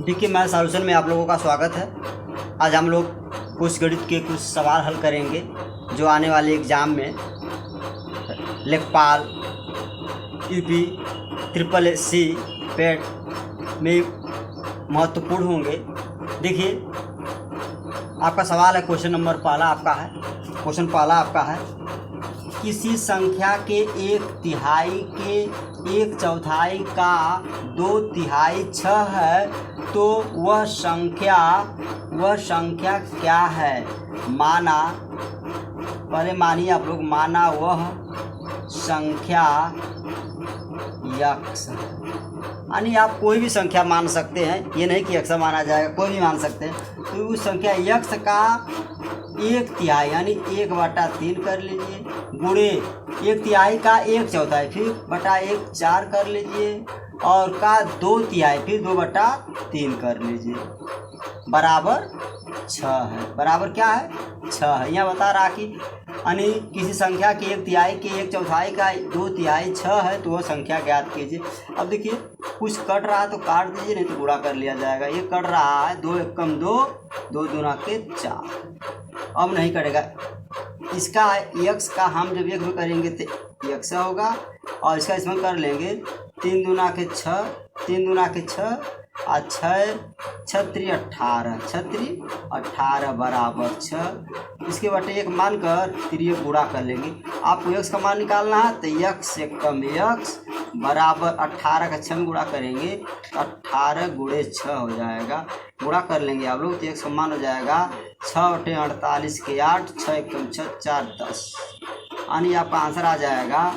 DK math solution में आप लोगों का स्वागत है। आज हम लोग कुछ गणित के कुछ सवाल हल करेंगे जो आने वाले एग्ज़ाम में लेखपाल, यूपी, SSC, पेट में महत्वपूर्ण होंगे। देखिए, आपका सवाल है, क्वेश्चन नंबर पहला आपका है किसी संख्या के 1/3 के 1/4 का 2/3 6 है तो वह संख्या क्या है। मानिए आप लोग, माना वह संख्या यक्स है। यानी आप कोई भी संख्या मान सकते हैं, ये नहीं कि अक्सर माना जाएगा, कोई भी मान सकते हैं। तो उस संख्या यक्स का 1/3 यानी 1/3 कर लीजिए, गुणे 1/3 का 1/4 फिर बटा 1 4 कर लीजिए, और का 2/3 फिर 2/3 कर लीजिए, बराबर 6 है। बराबर क्या है? 6 है। यहाँ बता रहा कि यानी किसी संख्या के 1/3 के 1/4 का 2/3 6 है तो वह संख्या ज्ञात कीजिए। अब देखिए, कुछ कट रहा है तो काट दीजिए, नहीं तो गुणा कर लिया जाएगा। ये कट रहा है, 2 एकम 2, 2 दूना के 4। अब नहीं कटेगा। इसका यक्स का हम जब एक में करेंगे तो यक्स होगा, और इसका इसमें कर लेंगे 3 दूना के 6, 3 दूना के 6 और 6 6 18, 18 बराबर 6। इसके बटे 1 मानकर फिर गुणा कर लेंगे। आपको यक्स का मान निकालना है तो यक्स से कम यक्स बराबर 18 का 6 में गुणा करेंगे तो 18 गुणे 6 हो जाएगा। गुणा कर लेंगे आप लोग तो यक्स का मान हो जाएगा 6 बटे 48 के 8, 6 एकम 6 4 10, यानी आपका आंसर आ जाएगा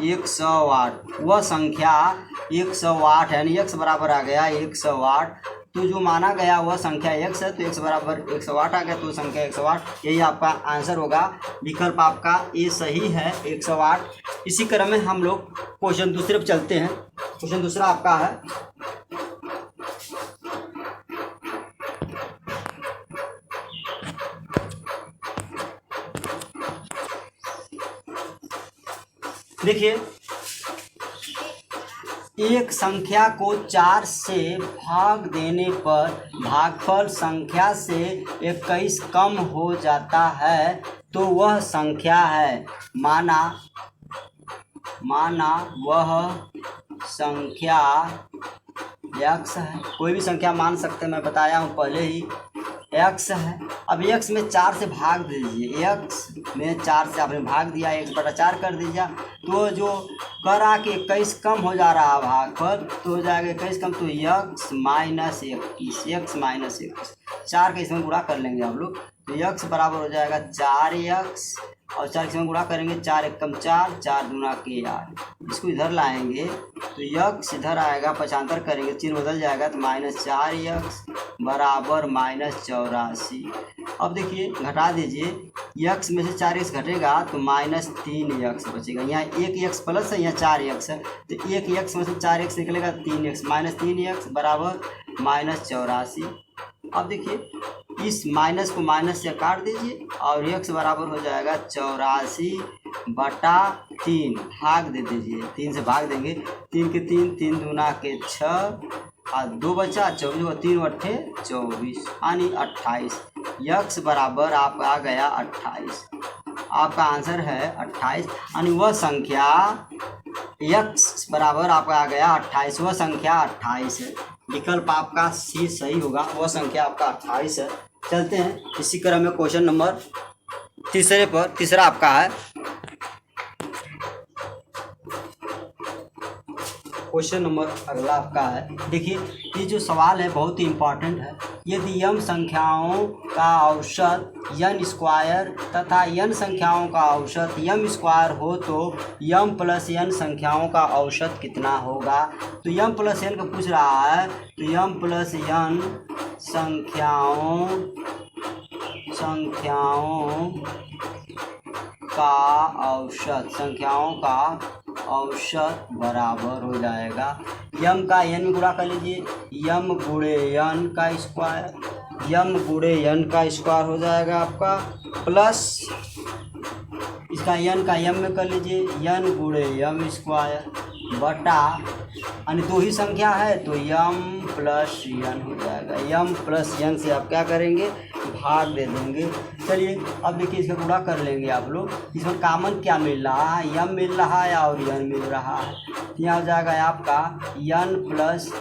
108। वह संख्या 108 यानी x बराबर आ गया 108। तो जो माना गया वह संख्या x है, तो x बराबर 108 आ गया, तो संख्या 108 यही आपका आंसर होगा। विकल्प आपका ए सही है, 108। इसी क्रम में हम लोग क्वेश्चन दूसरे पर चलते हैं। क्वेश्चन दूसरा आपका है, देखिए, एक संख्या को 4 से भाग देने पर भागफल संख्या से 21 कम हो जाता है तो वह संख्या है। माना वह संख्या x है। कोई भी संख्या मान सकते हैं, मैं बताया हूँ पहले ही, x है। अब x में 4 से भाग दीजिए, x में 4 से आपने भाग दिया, 1/4 कर दीजिए, तो जो करा के 21 कम हो जा रहा है भागफल, तो हो जाएगा 21 कम, तो x माइनस 21, 4 के इसमें गुणा कर लेंगे आप लोग, तो x बराबर हो जाएगा 4x, और 4 के इसमें गुणा करेंगे 4 एकम 4, 4 दूना के 8। इसको इधर लाएंगे तो x इधर आएगा, पक्षांतर करेंगे, चिन्ह बदल जाएगा, तो -4x बराबर -84। अब देखिए, घटा दीजिए, x में से 4x घटेगा तो -3x बचेगा। यहाँ 1x प्लस है, यहाँ 4x है, तो 1x में से 4x निकलेगा 3x, -3x बराबर -84। अब देखिए, इस माइनस को माइनस से काट दीजिए और x बराबर हो जाएगा 84/3, भाग दे दीजिए, 3 से भाग देंगे, 3 के 3, 3 दूना के 6 और 2 बचा 24, 3 बट्ठे 24 यानी 28। x बराबर आपका आ गया 28। आपका आंसर है 28, यानी वह संख्या x बराबर आपका आ गया 28, वह संख्या 28 है। विकल्प आपका सी सही होगा, वह संख्या आपका 28 है। चलते हैं इसी क्रम में क्वेश्चन नंबर तीसरा आपका है। क्वेश्चन नंबर अगला आपका है। देखिए, ये जो सवाल है बहुत ही इम्पोर्टेंट है। यदि m संख्याओं का औसत n² तथा n संख्याओं का औसत m² हो तो m + n संख्याओं का औसत कितना होगा। तो m + n को पूछ रहा है, तो m + n संख्याओं का औसत बराबर हो जाएगा, m का n में गुणा कर लीजिए, m गुणे n का स्क्वायर, m गुणे n का स्क्वायर हो जाएगा आपका, प्लस इसका यन का यम में कर लीजिए, यन गुणे यम स्क्वायर बटा, यानी दो ही संख्या है तो यम प्लस यन हो जाएगा। यम प्लस यन से आप क्या करेंगे, भाग दे देंगे। चलिए अब देखिए इसका गुणा कर लेंगे आप लोग। इसमें कॉमन क्या मिल रहा है, यम मिल रहा है और यन मिल रहा है। यहाँ हो जाएगा आपका यन प्लस,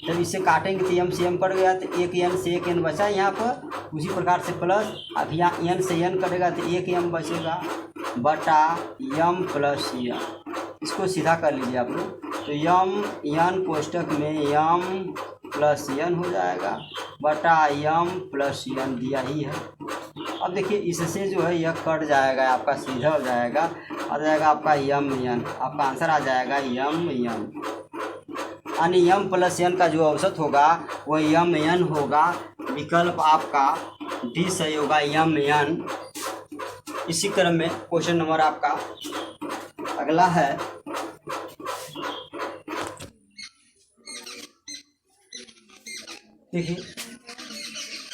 जब इसे काटेंगे तो यम से यम कट गया तो एक यन से एक यन बचा यहाँ पर, उसी प्रकार से प्लस, अब यहाँ यन से यन कटेगा तो एक यम बचेगा बटा यम प्लस यन। इसको सीधा कर लीजिए आप लोग, तो यम यन कोष्टक में यम प्लस यन हो जाएगा बटा यम प्लस यन दिया ही है। अब देखिए इससे जो है यह कट जाएगा, आपका सीधा हो जाएगा, आ जाएगा आपका यम यन, आपका आंसर आ जाएगा यम यन। यानी यम प्लस यन का जो औसत होगा वह यम यन होगा। विकल्प आपका डी सही होगा, यम यन। इसी क्रम में क्वेश्चन नंबर आपका अगला है, देखिए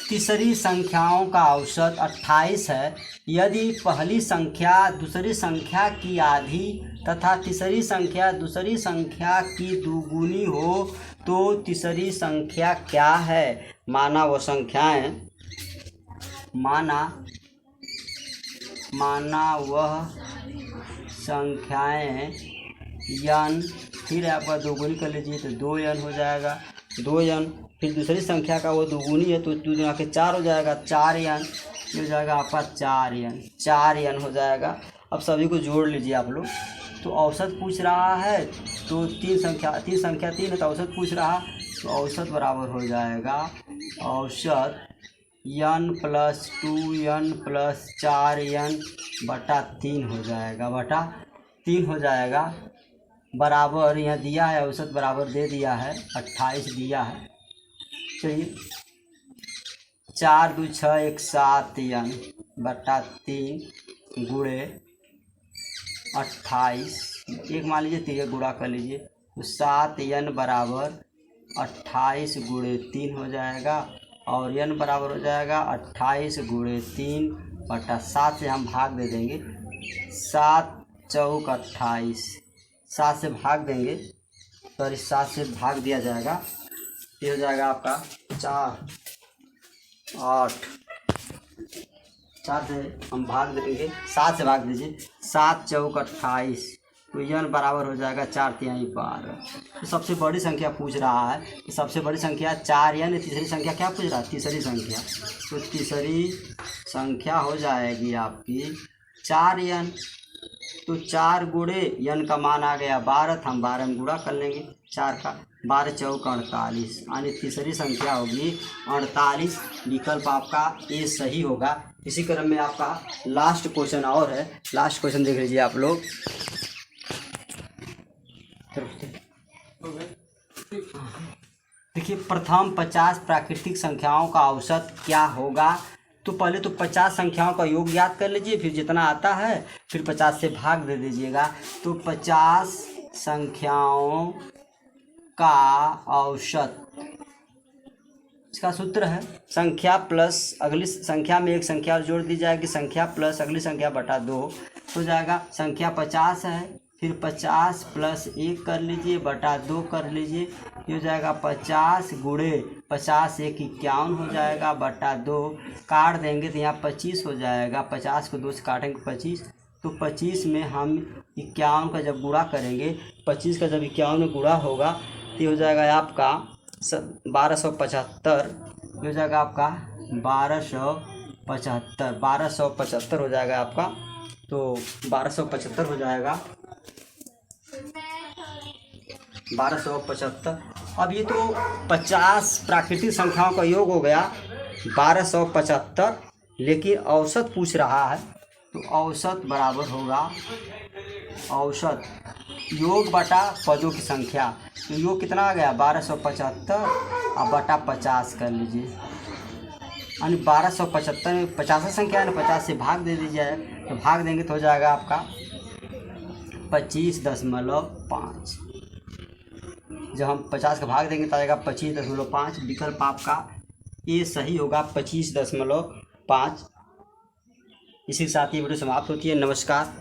तीसरी संख्याओं का औसत 28 है। यदि पहली संख्या दूसरी संख्या की आधी तथा तीसरी संख्या दूसरी संख्या की दोगुनी हो तो तीसरी संख्या क्या है। माना वह संख्याएं, माना वह संख्याएं यन, फिर आपका दोगुनी कर लीजिए तो 2n हो जाएगा, 2n, फिर दूसरी संख्या का वो दोगुनी है तो 2 गुना के 4 हो जाएगा, 4n, ये हो जाएगा आपका 4n हो जाएगा। अब सभी को जोड़ लीजिए आप लोग। तो औसत पूछ रहा है तो तीन संख्या तीन है तो औसत पूछ रहा, तो औसत बराबर हो जाएगा औसत n plus 2n plus 4n बटा 3 हो जाएगा, बटा 3 हो जाएगा बराबर, यहाँ दिया है औसत बराबर दे दिया है 28 दिया है। चलिए 4 2 6 1 7n बटा 3 गुणे 28, एक मान लीजिए 3 गुणा कर लीजिए तो 7n बराबर 28 गुणे 3 हो जाएगा और n बराबर हो जाएगा 28 गुणे 3 बटा 7 से हम भाग दे देंगे, 7 चौक 28, 7 से भाग देंगे, सॉरी 7 से भाग दिया जाएगा, ये हो जाएगा आपका 4 8, 4 से हम भाग देंगे, 7 से भाग दीजिए, 7 चौक 28, तो n बराबर हो जाएगा 4 तिहाई 12। तो सबसे बड़ी संख्या पूछ रहा है कि सबसे बड़ी संख्या 4n, तीसरी संख्या क्या पूछ रहा है, तीसरी संख्या, तो तीसरी संख्या हो जाएगी आपकी 4n। तो 4 गुणे n का मान आ गया 12, तो हम 12 में गुणा कर लेंगे 4 का, 12 चौक 48, यानी तीसरी संख्या होगी 48। विकल्प आपका ए सही होगा। इसी क्रम में आपका लास्ट क्वेश्चन और है, लास्ट क्वेश्चन देख लीजिए आप लोग। देखिए प्रथम 50 प्राकृतिक संख्याओं का औसत क्या होगा। तो पहले तो 50 संख्याओं का योग याद कर लीजिए, फिर जितना आता है फिर 50 से भाग दे दीजिएगा। तो 50 संख्याओं का औसत, इसका सूत्र है संख्या प्लस अगली संख्या में एक संख्या जोड़ दी जाएगी, संख्या प्लस अगली संख्या बटा 2 हो जाएगा। संख्या 50 है, फिर 50 प्लस 1 कर लीजिए बटा 2 कर लीजिए, ये हो जाएगा 50 गुणे 50 1 51 हो जाएगा बटा 2, काट देंगे तो यहाँ 25 हो जाएगा, 50 को 2 से काटेंगे 25, तो 25 में हम 51 का जब गुणा करेंगे, 25 का जब 51 में गुणा होगा तो हो जाएगा आपका 1275, हो जाएगा आपका 1275 हो जाएगा आपका, तो 1275 हो जाएगा 1275। अब ये तो 50 प्राकृतिक संख्याओं का योग हो गया 1275, लेकिन औसत पूछ रहा है, तो औसत बराबर होगा औसत योग बटा पदों की संख्या। तो योग कितना आ गया 1275 और बटा 50 कर लीजिए, यानी 1275 में 50 संख्या है ना, 50 से भाग दे दीजिए, तो भाग देंगे तो हो जाएगा आपका 25.5। जब हम 50 का भाग देंगे तो आएगा 25.5। विकल्प आपका ये सही होगा 25.5। इसी के साथ ये वीडियो समाप्त होती है। नमस्कार।